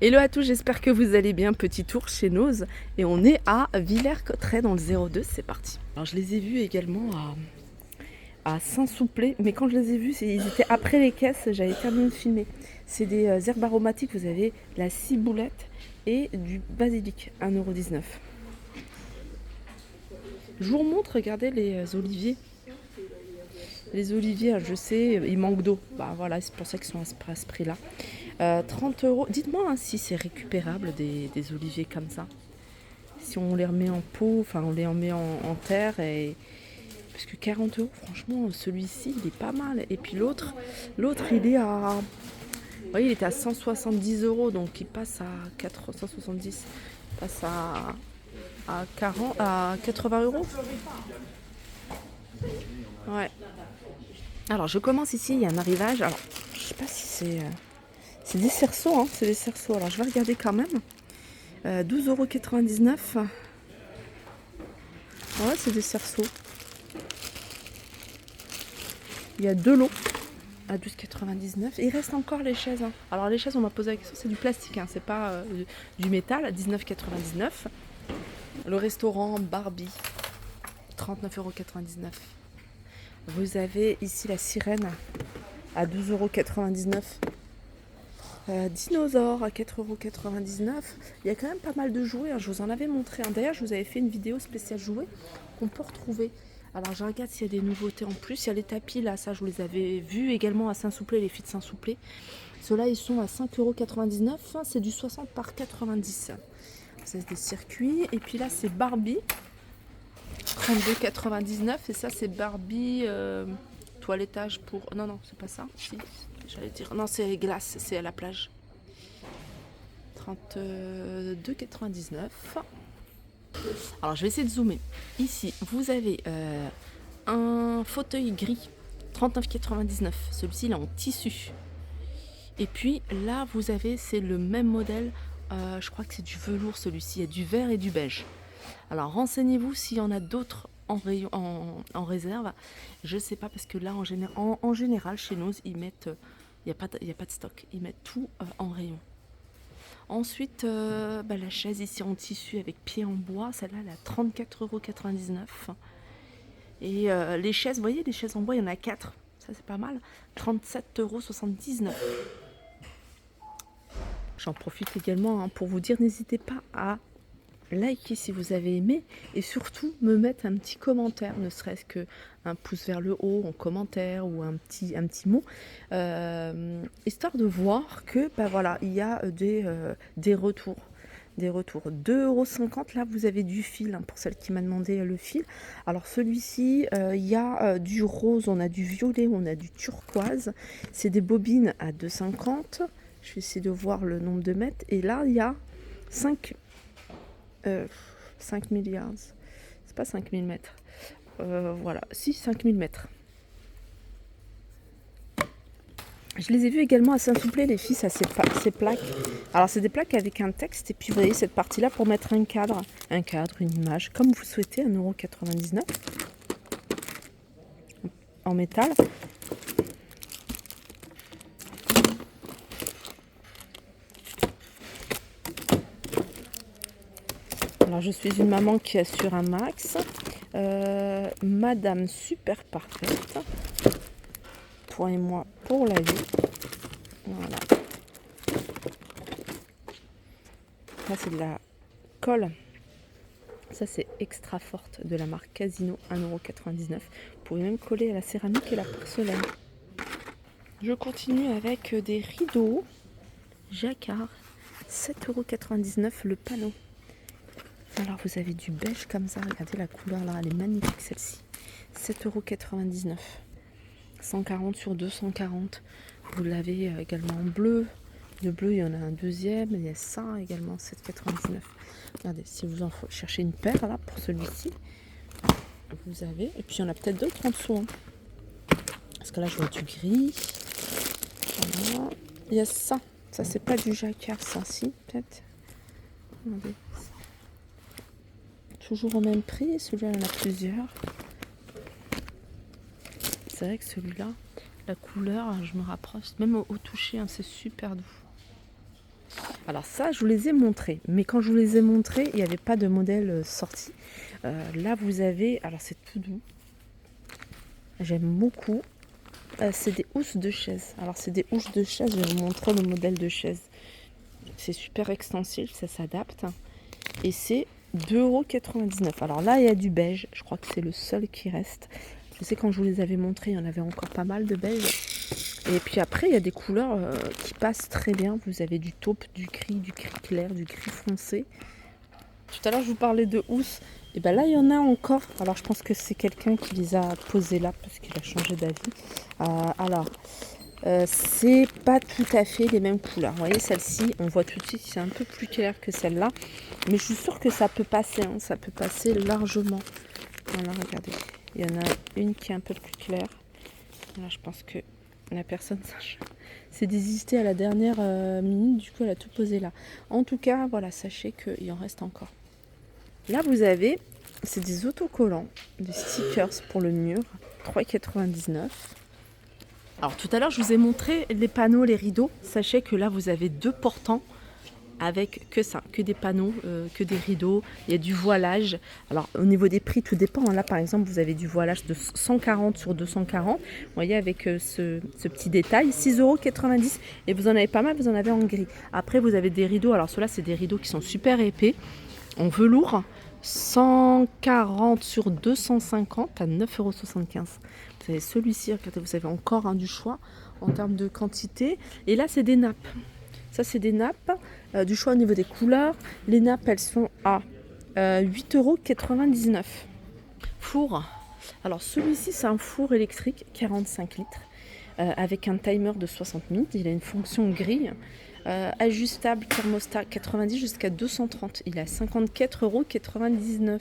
Hello à tous, j'espère que vous allez bien. Petit tour chez Noz et on est à Villers-Cotterêts dans le 02, c'est parti. Alors je les ai vus également à Saint-Souplé, mais quand je les ai vus, ils étaient après les caisses, j'avais terminé de filmer. C'est des herbes aromatiques, vous avez la ciboulette et du basilic, 1,19 €. Je vous remontre, regardez les oliviers. Les oliviers, je sais, ils manquent d'eau. Bah voilà, c'est pour ça qu'ils sont à ce prix-là. 30 €. Dites-moi hein, si c'est récupérable des oliviers comme ça. Si on les remet en pot, enfin on les remet en terre. Parce que 40 €, franchement, celui-ci, il est pas mal. Et puis l'autre il est à... Vous voyez, il était à 170 €, donc il passe à 170. Il passe à 80 €. Ouais. Alors je commence ici, il y a un arrivage. Alors je sais pas si c'est des cerceaux, hein, c'est des cerceaux. Alors je vais regarder quand même. 12,99 €. Ouais, c'est des cerceaux. Il y a 2 lots à 12,99 €. Et il reste encore les chaises. Hein. Alors les chaises, on m'a posé la question, c'est du plastique, hein, c'est pas du métal, à 19,99 €. Le restaurant Barbie, 39,99 €. Vous avez ici la sirène à 12,99 €. Dinosaure à 4,99 €. Il y a quand même pas mal de jouets, hein. Je vous en avais montré un. D'ailleurs, je vous avais fait une vidéo spéciale jouets qu'on peut retrouver. Alors, je regarde s'il y a des nouveautés en plus. Il y a les tapis, là, ça, je vous les avais vus également à Saint-Souplé, les filles de Saint-Souplé. Ceux-là, ils sont à 5,99 €. C'est du 60 par 90. C'est des circuits. Et puis là, c'est Barbie, 32,99 €. Et ça, c'est Barbie toilettage pour... Non, c'est pas ça. Si, j'allais dire... Non, c'est glace, c'est à la plage. 32,99 €. Alors, je vais essayer de zoomer. Ici, vous avez un fauteuil gris, 39,99 €. Celui-ci, il est en tissu. Et puis, là, vous avez, c'est le même modèle. Je crois que c'est du velours, celui-ci. Il y a du vert et du beige. Alors, renseignez-vous s'il y en a d'autres en réserve. Je sais pas, parce que là, en général, chez nous, ils mettent... Il n'y a pas de stock. Ils mettent tout en rayon. Ensuite, la chaise ici en tissu avec pied en bois, celle-là, elle est à 34,99 €. Et les chaises, vous voyez, les chaises en bois, il y en a 4. Ça, c'est pas mal. 37,79 €. J'en profite également pour vous dire, n'hésitez pas à liker si vous avez aimé et surtout me mettre un petit commentaire, ne serait-ce que un pouce vers le haut en commentaire ou un petit mot, histoire de voir que voilà, il y a des retours. 2,50 €. Là, vous avez du fil, hein, pour celle qui m'a demandé le fil. Alors celui-ci, il y a du rose, on a du violet, on a du turquoise. C'est des bobines à 2,50 €. Je vais essayer de voir le nombre de mètres. Et là, il y a 5 milliards. C'est pas 5000 mètres. Voilà, si, 5000 mètres. Je les ai vus également à Saint-Souplé, les filles, ça, ces plaques. Alors, c'est des plaques avec un texte. Et puis, vous voyez cette partie-là pour mettre un cadre, une image, comme vous souhaitez, 1,99 € en métal. Alors, je suis une maman qui assure un max. Madame super parfaite. Toi et moi pour la vie. Voilà. Là, c'est de la colle. Ça, c'est extra forte de la marque Casino, 1,99 €. Vous pouvez même coller à la céramique et la porcelaine. Je continue avec des rideaux jacquard, 7,99 € le panneau. Alors, vous avez du beige comme ça. Regardez la couleur là, elle est magnifique celle-ci. 7,99 €. 140 sur 240. Vous l'avez également en bleu. Le bleu, il y en a un deuxième. Il y a ça également, 7,99 €. Regardez, si vous en cherchez une paire là pour celui-ci, vous avez. Et puis il y en a peut-être d'autres en dessous. Hein. Parce que là, je vois du gris. Voilà. Il y a ça. Ça, c'est pas du jacquard, ça, si, peut-être. Regardez. Toujours au même prix. Celui-là, il y en a plusieurs. C'est vrai que celui-là, la couleur, je me rapproche. Même au toucher, hein, c'est super doux. Alors ça, je vous les ai montrés. Mais quand je vous les ai montrés, il n'y avait pas de modèle sorti. Là, vous avez... Alors, c'est tout doux. J'aime beaucoup. C'est des housses de chaise. Alors, c'est des housses de chaise. Je vais vous montrer le modèle de chaise. C'est super extensible, ça s'adapte. Et c'est 2,99 €. Alors là, il y a du beige. Je crois que c'est le seul qui reste. Je sais quand je vous les avais montrés, il y en avait encore pas mal de beige. Et puis après, il y a des couleurs qui passent très bien. Vous avez du taupe, du gris clair, du gris foncé. Tout à l'heure, je vous parlais de housses. Et bien là, il y en a encore. Alors, je pense que c'est quelqu'un qui les a posées là parce qu'il a changé d'avis. C'est pas tout à fait les mêmes couleurs. Vous voyez, celle-ci, on voit tout de suite, c'est un peu plus clair que celle-là. Mais je suis sûre que ça peut passer. Hein, ça peut passer largement. Voilà, regardez. Il y en a une qui est un peu plus claire. Là, je pense que la personne s'est désistée à la dernière minute. Du coup, elle a tout posé là. En tout cas, voilà, sachez qu'il en reste encore. Là, vous avez, c'est des autocollants, des stickers pour le mur, 3,99 €. Alors, tout à l'heure, je vous ai montré les panneaux, les rideaux. Sachez que là, vous avez 2 portants avec que ça, que des panneaux, que des rideaux. Il y a du voilage. Alors, au niveau des prix, tout dépend. Là, par exemple, vous avez du voilage de 140 sur 240. Vous voyez, avec ce petit détail, 6,90 €. Et vous en avez pas mal, vous en avez en gris. Après, vous avez des rideaux. Alors, ceux-là, c'est des rideaux qui sont super épais, en velours. 140 sur 250 à 9,75 €. Vous avez celui-ci, regardez, vous avez encore du choix en termes de quantité. Et là, c'est des nappes. Ça, c'est des nappes. Du choix au niveau des couleurs. Les nappes, elles sont à 8,99 €. Four. Alors, celui-ci, c'est un four électrique 45 litres avec un timer de 60 minutes. Il a une fonction grille. Ajustable thermostat 90 jusqu'à 230. Il est à 54,99 €.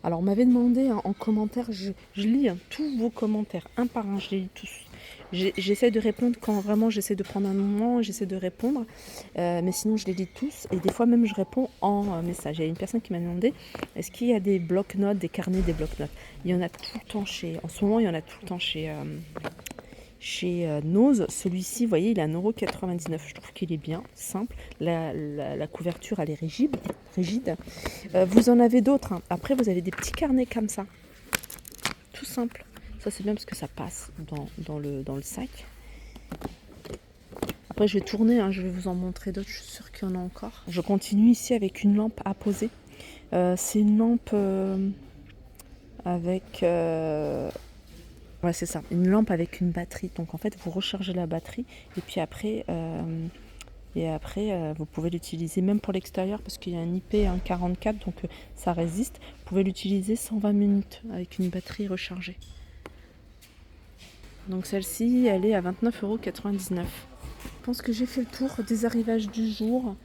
Alors, on m'avait demandé en commentaire, je lis tous vos commentaires, un par un, je les lis tous. J'essaie de répondre quand vraiment j'essaie de prendre un moment, j'essaie de répondre, mais sinon je les lis tous et des fois même je réponds en message. Il y a une personne qui m'a demandé est-ce qu'il y a des bloc-notes, des carnets, des bloc-notes. Il y en a tout le temps en ce moment il y en a tout le temps chez Nose. Celui-ci, vous voyez, il est à 1,99 €. Je trouve qu'il est bien, simple. La couverture, elle est rigide. Vous en avez d'autres. Hein. Après, vous avez des petits carnets comme ça. Tout simple. Ça, c'est bien parce que ça passe dans le sac. Après, je vais tourner. Hein, je vais vous en montrer d'autres. Je suis sûre qu'il y en a encore. Je continue ici avec une lampe à poser. C'est une lampe avec... Ouais, c'est ça, une lampe avec une batterie. Donc en fait, vous rechargez la batterie et puis après, vous pouvez l'utiliser même pour l'extérieur parce qu'il y a un IP144, donc ça résiste. Vous pouvez l'utiliser 120 minutes avec une batterie rechargée. Donc celle-ci, elle est à 29,99 €. Je pense que j'ai fait le tour des arrivages du jour.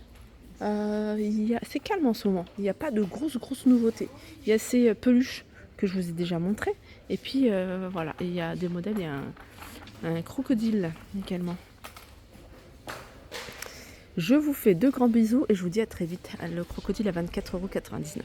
C'est calme en ce moment. Il n'y a pas de grosses nouveautés. Il y a ces peluches que je vous ai déjà montré. Et puis voilà, il y a des modèles, il y a un crocodile également. Je vous fais de grands bisous et je vous dis à très vite. Le crocodile à 24,99 €.